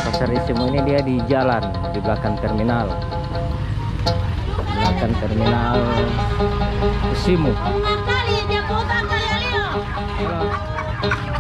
Pasar Isimu ini dia di jalan di belakang terminal. Belakang terminal Isimu.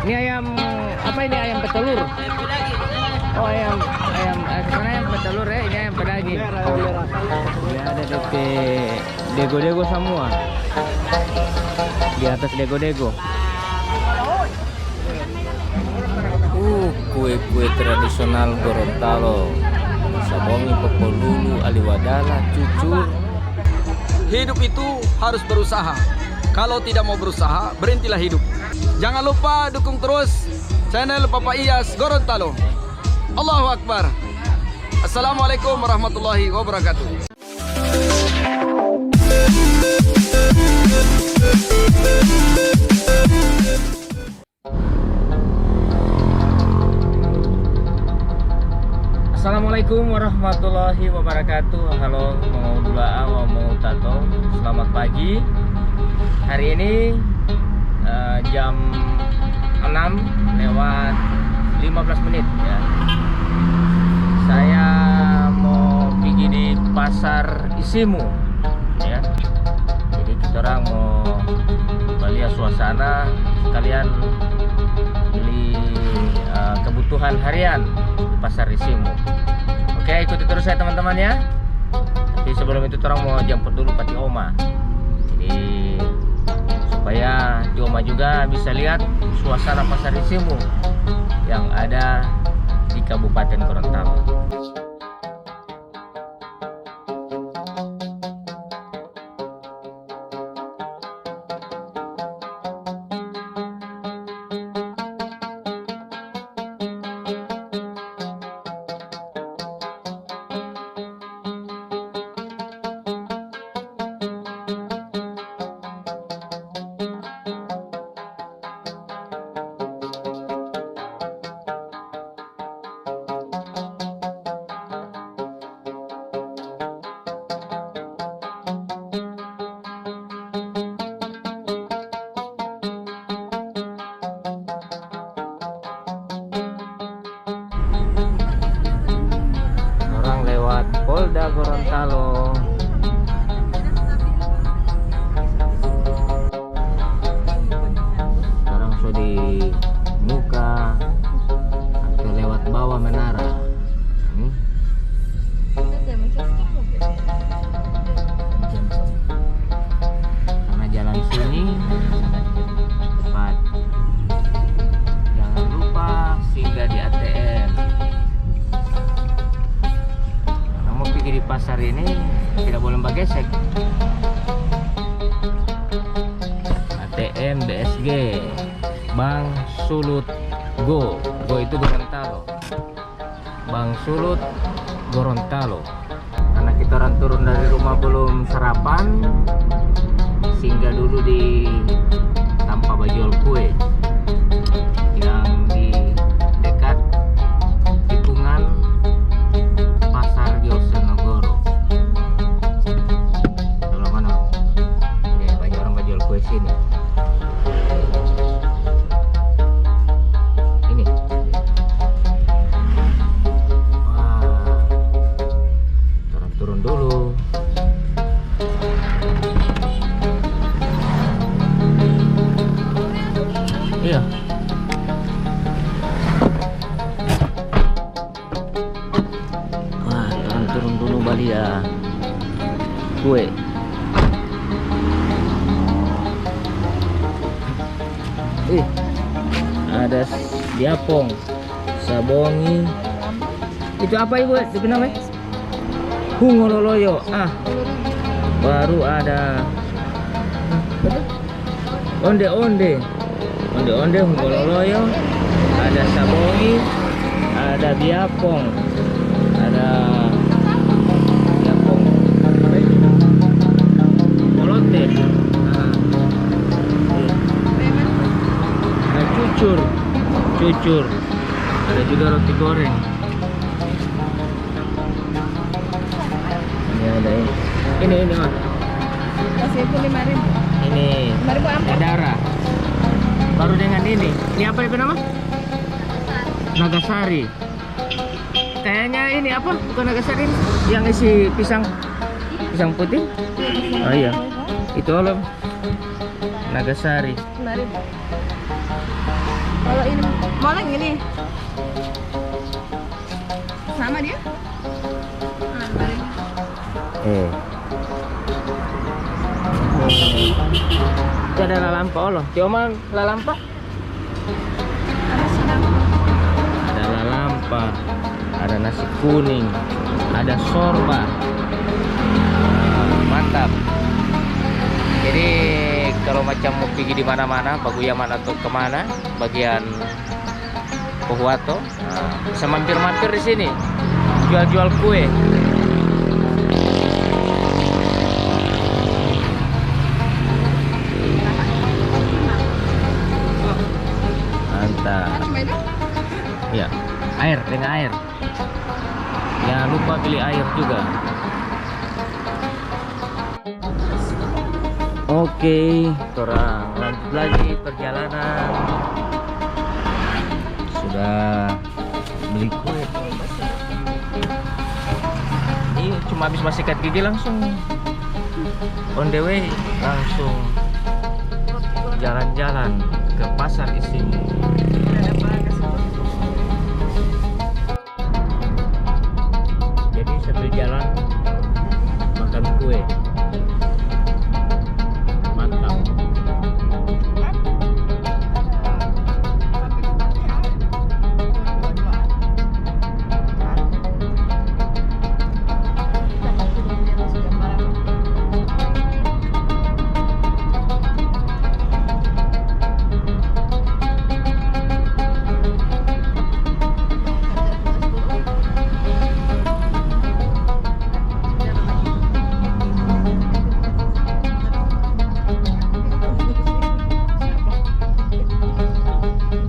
Ini ayam apa ini, ayam petelur? Oh ayam sana ayam petelur ya, ini ayam pedaging. Ini ada DP dego-dego semua. Di atas dego-dego. Kue-kue tradisional Gorontalo. Sabongi, Popolulu, Aliwadala, cucur. Hidup itu harus berusaha. Kalau tidak mau berusaha, berhentilah hidup. Jangan lupa dukung terus channel Papa Iyas Gorontalo. Allahu Akbar. Assalamualaikum warahmatullahi wabarakatuh. Assalamualaikum warahmatullahi wabarakatuh. Halo, mau dua mau tato. Selamat pagi. Hari ini jam 6:15 ya. Saya mau pergi di pasar Isimu ya. Jadi kita orang mau melihat suasana sekalian beli kebutuhan harian di pasar Isimu. Oke, ikuti terus saya teman-teman ya. Tapi sebelum itu orang mau jemput dulu Pati Oma. Jadi supaya di Oma juga bisa lihat suasana pasar Isimu yang ada di Kabupaten Gorontalo. Polda Gorontalo. Sekarang sudah di muka atau lewat bawah menara. Karena jalan sini cepat. Jangan lupa singgah di ATM. Di pasar ini tidak boleh gesek. ATM BSG Bank Sulut Go itu Gorontalo. Bank Sulut Gorontalo. Karena kita orang turun dari rumah belum sarapan, singgah dulu di Tanpa Bajol Kue yang di dekat tikungan Pasar Yosenogoro. Sebelah mana? Ini banyak orang jual kue sini. Ini. Wah. Turun dulu. Iya. Turun dulu Bali ya. Kue. Ada diapong, sabongi. Itu apa ibu? Itu namanya? Hungololoyo. Baru ada onde-onde hungololoyo. Ada sabongi, ada diapong, ada cucur, ada juga roti goreng. Ini ada ini mah. Kasih itu 5.000. Ini 5.000 apa? darah. Baru dengan ini. Ini apa itu nama? Nagasari. kayaknya ini apa? Bukan Nagasari ini. Yang isi pisang putih. Oh iya. Itu loh. Nagasari. Kemarin. Kalau ini moleng ini. Sama dia? Nah, kemarin. Itu ada lalampa loh. Cuma lalampa. Ada sedang. Ada lalampa. Ada nasi kuning. Ada sorba. Mantap. Jadi kalau macam mau pergi di mana-mana, Paguyaman atau kemana, bagian Pohuwato, bisa mampir-mampir di sini, jual-jual kue. Mantap. Ya, air dengan air. Jangan lupa beli air juga. Oke, orang lanjut lagi perjalanan. Sudah beli kue. Ini cuma habis sikat gigi langsung on the way, langsung jalan-jalan ke pasar Isimu. Jadi sambil jalan makan kue. Mantap.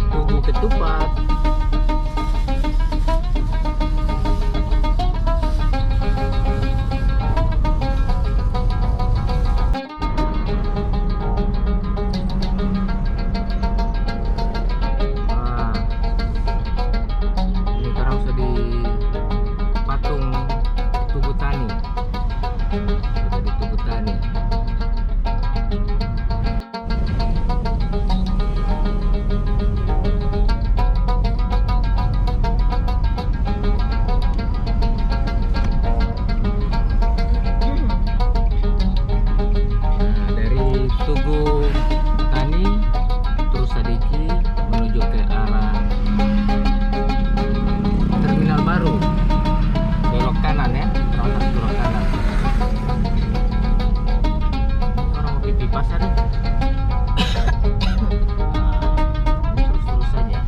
Tunggu ketupat. Wah, ini sekarang sudah di patung Tugu Tani. Sudah di Tugu Tani. Nah, dari Tugu Tani terus sedikit menuju ke arah terminal baru, belok kanan ya, terus belok kanan. Orang mau pipi pasar ya. Terus saja.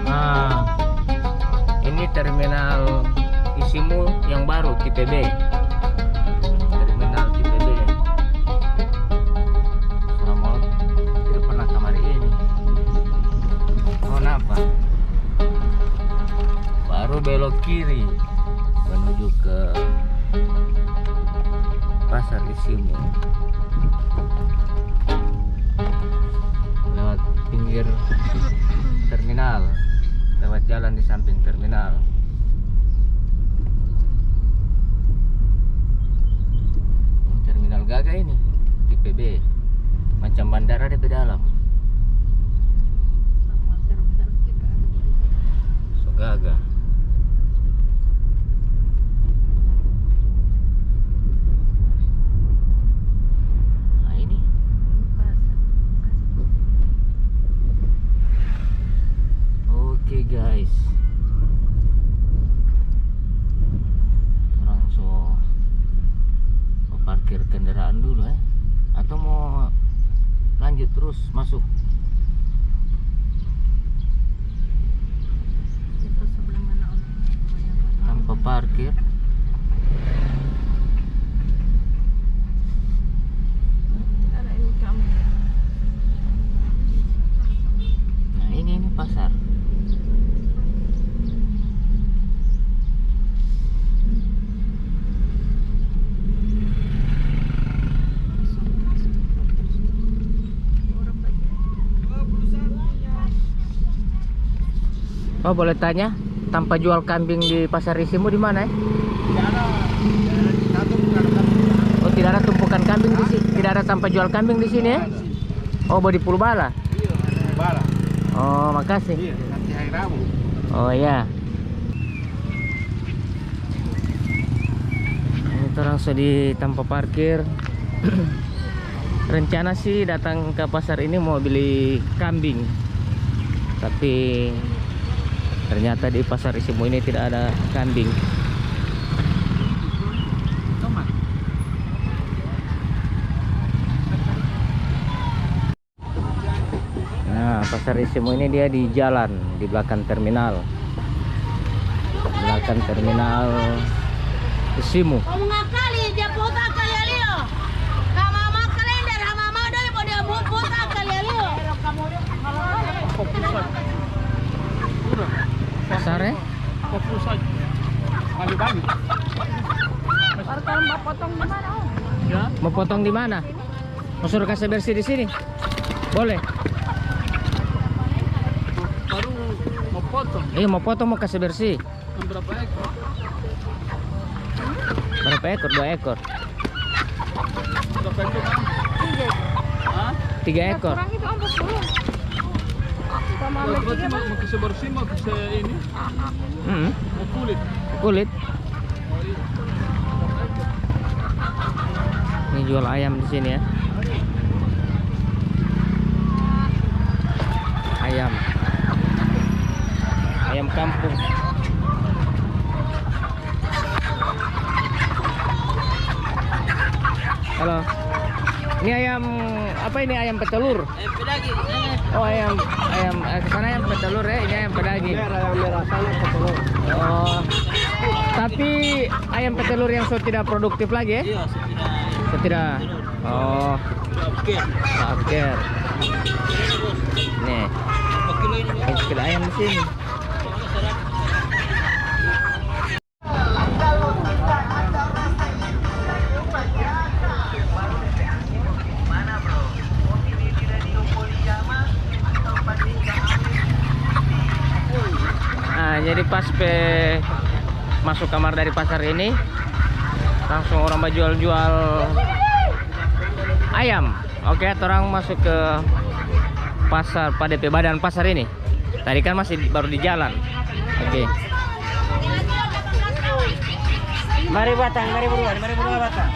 Nah, ini terminal Isimu yang baru, TPB. Terminal TPB. Selama tidak pernah kamari ini. Oh, kenapa? Baru belok kiri menuju ke pasar Isimu. Lewat pinggir terminal, lewat jalan di samping terminal. Ini terminal Gaga ini, TPB, macam bandara di dalam. So Gaga. Nah ini. Oke guys, orang mau parkir kendaraan dulu atau mau lanjut terus masuk? Itu sebelah mana, Om? parkir. Ada ini kamu. Nah, ini pasar. Oh, boleh tanya, tanpa jual kambing di pasar Isimu di mana ya? Oh, tidak ada tumpukan kambing di sini. Tidak ada tanpa jual kambing di sini ya? Oh, di Purbala. Oh, makasih. Nanti hari Rabu. Oh ya. Ini orang sudah di tanpa parkir. Rencana sih datang ke pasar ini mau beli kambing, tapi ternyata di pasar Isimu ini tidak ada kambing. Nah, pasar Isimu ini dia di jalan di belakang terminal. Belakang terminal Isimu. Kamu ngakali dia puta kali Leo. Kamu mama kalender, mama dari dia puta kali Leo. Pasar ya? Fokus saja. Bagi-bagi. Kalau mau potong di mana? Om? Ya. Mau potong di mana? Mau suruh kasih bersih di sini? Boleh. Baru mau potong. Mau potong mau kasih bersih. Berapa ekor? Berapa ekor? 2 ekor. Berapa ekor? Hah? 3 ekor. Kurang itu ongkos dulu. Sama Berarti tiga mau kasih bersih, mau kasih ini, mau kulit. Kulit. Ini jual ayam di sini ya. Ayam. Ayam kampung. Halo. Ini ayam apa ini? Ayam petelur. Oh, ayam kesana ayam petelur ya. Ini ayam pedaging. Merah sana petelur. Oh. Tapi ayam petelur yang sudah tidak produktif lagi ya? Iya, Tidak. Oh. Oke. Nih. Ini sekilo ayam di sini. Nah, jadi pas masuk kamar dari pasar ini, langsung orang jual ayam. Oke, orang masuk ke pasar PDP Badan Pasar ini. Tadi kan masih baru di jalan. Oke. Mari batang, mari buruan batang.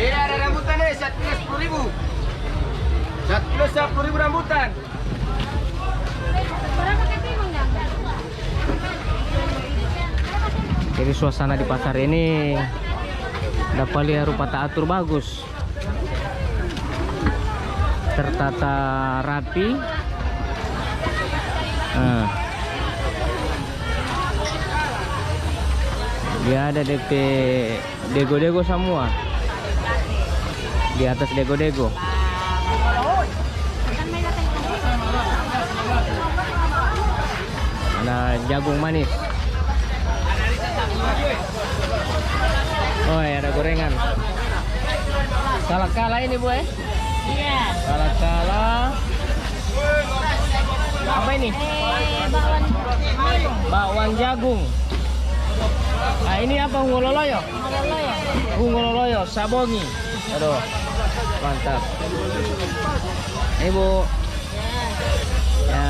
Ada rambutan nih, 1 kilo 10.000. 1 kilo 10.000 rambutan. Jadi suasana di pasar ini dapat lihat rupa teratur bagus, tertata rapi. Dia ada DP dego-dego semua di atas dego-dego. Ada jagung manis. Oh ya, ada gorengan. Kala-kala ini Bu ya? Iya. Kala-kala. Apa ini? Bakwan. Bakwan jagung. Nah, ini apa? Hungololoyo? Hungololoyo, sabongi. Aduh, mantap. Ini Bu. Ya.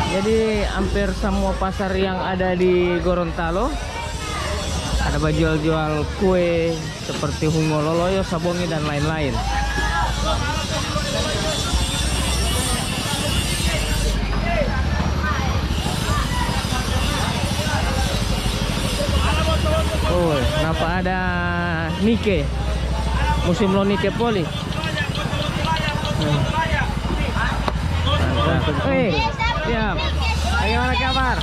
Jadi hampir semua pasar yang ada di Gorontalo Ada jual-jual kue seperti hungololoyo, sabongi dan lain-lain. Oh, kenapa ada Nike? Musim lo Nike Poli. Hei, siap. Bagaimana kabar?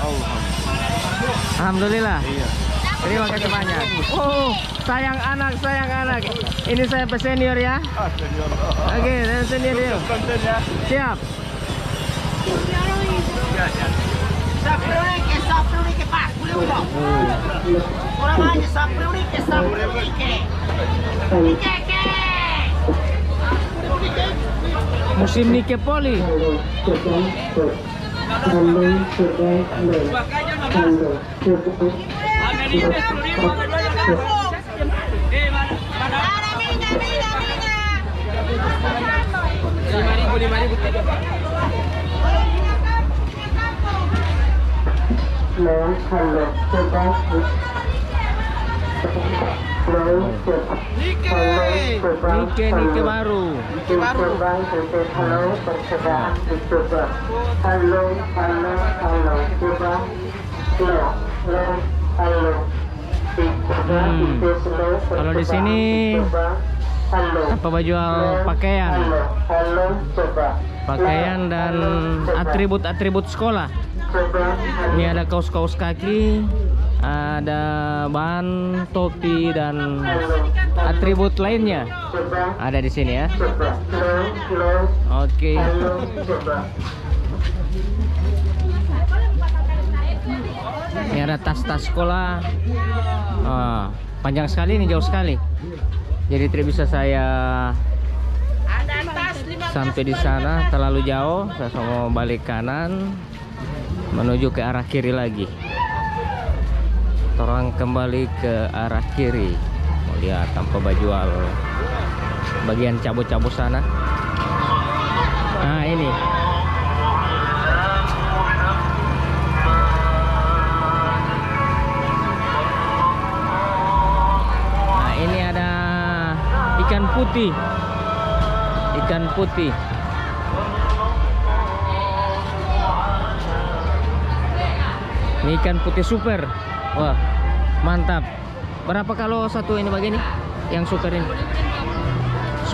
Alhamdulillah. Terima kasih banyak. Oh, sayang anak, sayang anak. Ini saya senior ya. Oke, saya senior ya. Siap. Musim Nike Poli. Nike baru. Kalau di sini apa jual pakaian dan atribut sekolah. Ini ada kaos-kaos kaki, ada ban, topi dan atribut lainnya ada di sini ya. Oke. Ini ada tas-tas sekolah. Panjang sekali, ini jauh sekali. Jadi tidak bisa saya sampai di sana, terlalu jauh. Saya mau balik kanan menuju ke arah kiri lagi. Orang kembali ke arah kiri. Mau lihat tanpa bajual bagian cabut-cabut sana. Nah ini. Nah ini ada ikan putih. Ikan putih. Ini ikan putih super. Wah, mantap. Berapa kalau satu ini begini? Yang super ini?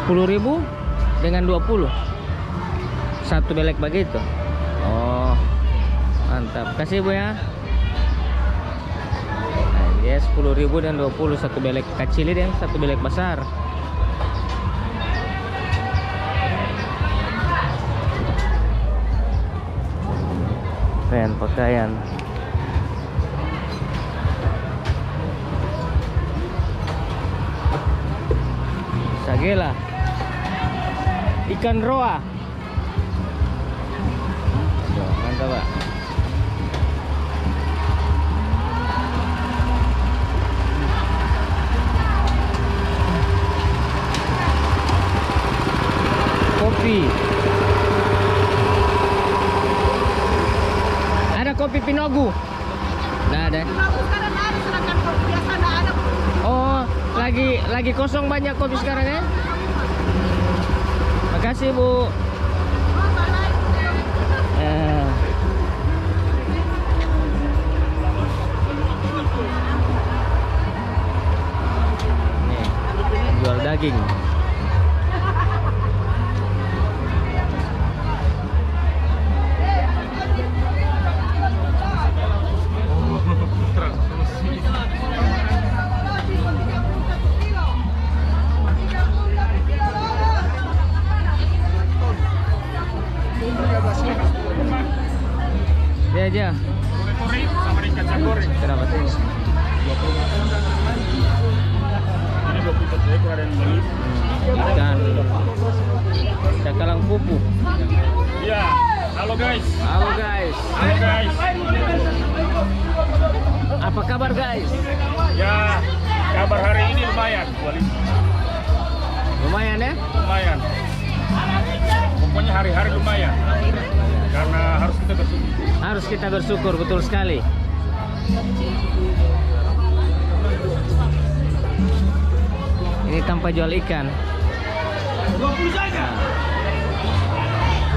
10.000 dengan 20. Satu belek begitu. Oh, mantap. Kasih Bu ya. Nah, ya 10.000 dan 20 satu belek kecil dan satu belek besar. Pakaian. Sagela, ikan roa. Mantap Pak. Kopi. Ada kopi Pinogu. Nggak ada. Oh, lagi kosong banyak kopi sekarang ya. Makasih Bu. Nih, jual daging. Dia aja. Sama ikan goreng. Berapa sih? 20. Ini 20 ekor ada yang beli. Ikan cakalang pupu. Iya. Halo guys. Halo guys. Halo guys. Apa kabar guys? Ya, kabar hari ini lumayan. Lumayan ya? Lumayan. Pokoknya hari-hari lumayan. Karena harus kita bersyukur. Harus kita bersyukur, betul sekali. tanpa jual ikan.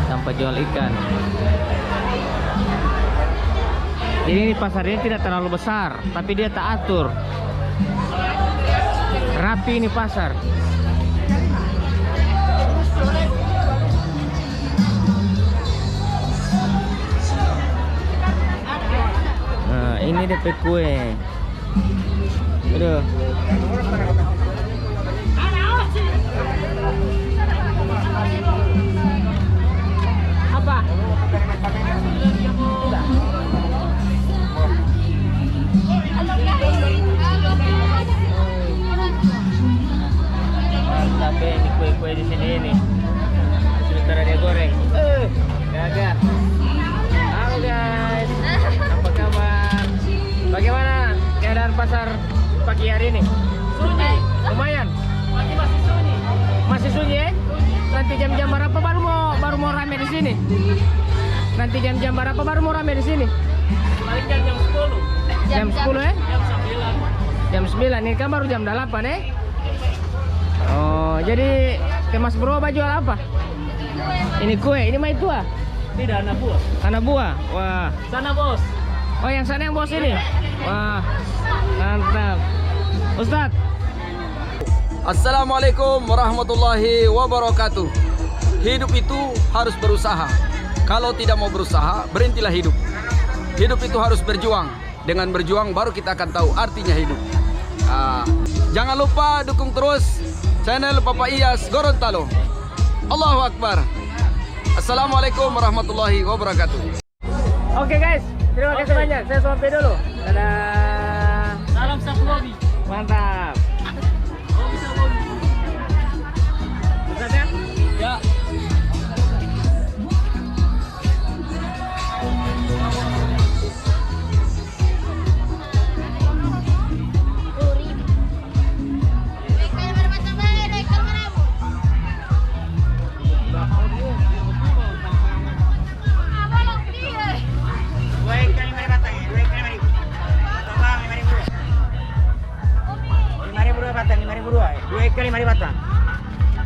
Tanpa jual ikan. Jadi ini pasar ini tidak terlalu besar, tapi dia tak atur. Rapi ini pasar. Nah, ini DP kue. Aduh. Apa? Mantap ya, ini kue-kue di sini ini. Sebentar dia goreng. Gagal. Halo guys, apa kabar? Bagaimana keadaan pasar pagi hari ini? Sunyi. Lumayan. Masih sunyi. Masih sunyi ya? Nanti jam-jam berapa baru mau rame di sini? Nanti jam-jam berapa baru mau rame di sini? Paling jam 10. Jam 10 ya? Jam 9. Jam 9, ini kan baru jam 8 ya? Oh, jadi ke Mas Bro jual apa? Ini kue, ini mah itu ah? Tidak, anak buah. Anak buah? Wah. Sana bos. Oh, yang sana yang bos ini? Wah, mantap. Ustadz. Assalamualaikum warahmatullahi wabarakatuh. Hidup itu harus berusaha. Kalau tidak mau berusaha, berhentilah hidup. Hidup itu harus berjuang. Dengan berjuang baru kita akan tahu artinya hidup. Jangan lupa dukung terus channel Papa Iyas Gorontalo. Allahu Akbar. Assalamualaikum warahmatullahi wabarakatuh. Oke guys, terima kasih banyak. Saya sampai dulu. Dadah. Salam satu lobby. Mantap. Ustadz ya? Ya.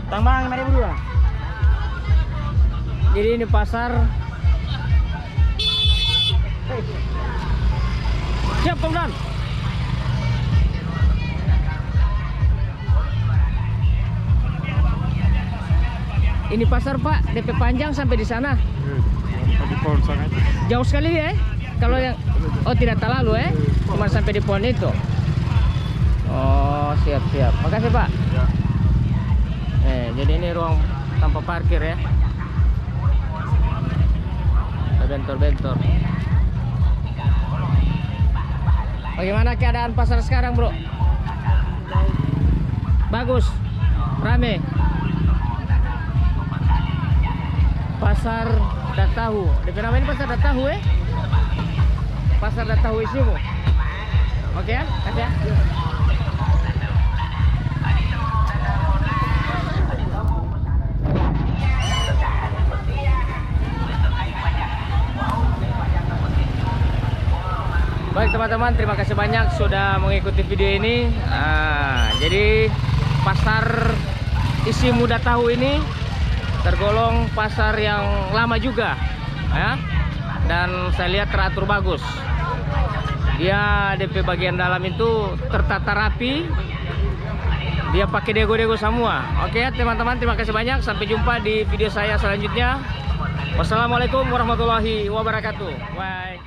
Tambang 5.000 2. Jadi ini pasar. Siap komandan. Ini pasar Pak, DP panjang sampai di sana. Jauh sekali ya? Kalau yang tidak terlalu ya? Cuma sampai di pohon itu. Oh, siap-siap. Makasih Pak. Jadi ini ruang tanpa parkir ya. Bentor-bentor. Bagaimana keadaan pasar sekarang, Bro? Bagus. Rame. Pasar Datahu. DP nama ini Pasar Datahu ya? Pasar Datahu Isimu. Oke ya? Kasih ya. Baik teman-teman, terima kasih banyak sudah mengikuti video ini. Jadi pasar Isimu Datahu ini tergolong pasar yang lama juga ya. Dan saya lihat teratur bagus. Dia DP bagian dalam itu tertata rapi. Dia pakai dego-dego semua. Oke teman-teman, terima kasih banyak. Sampai jumpa di video saya selanjutnya. Wassalamualaikum warahmatullahi wabarakatuh. Bye.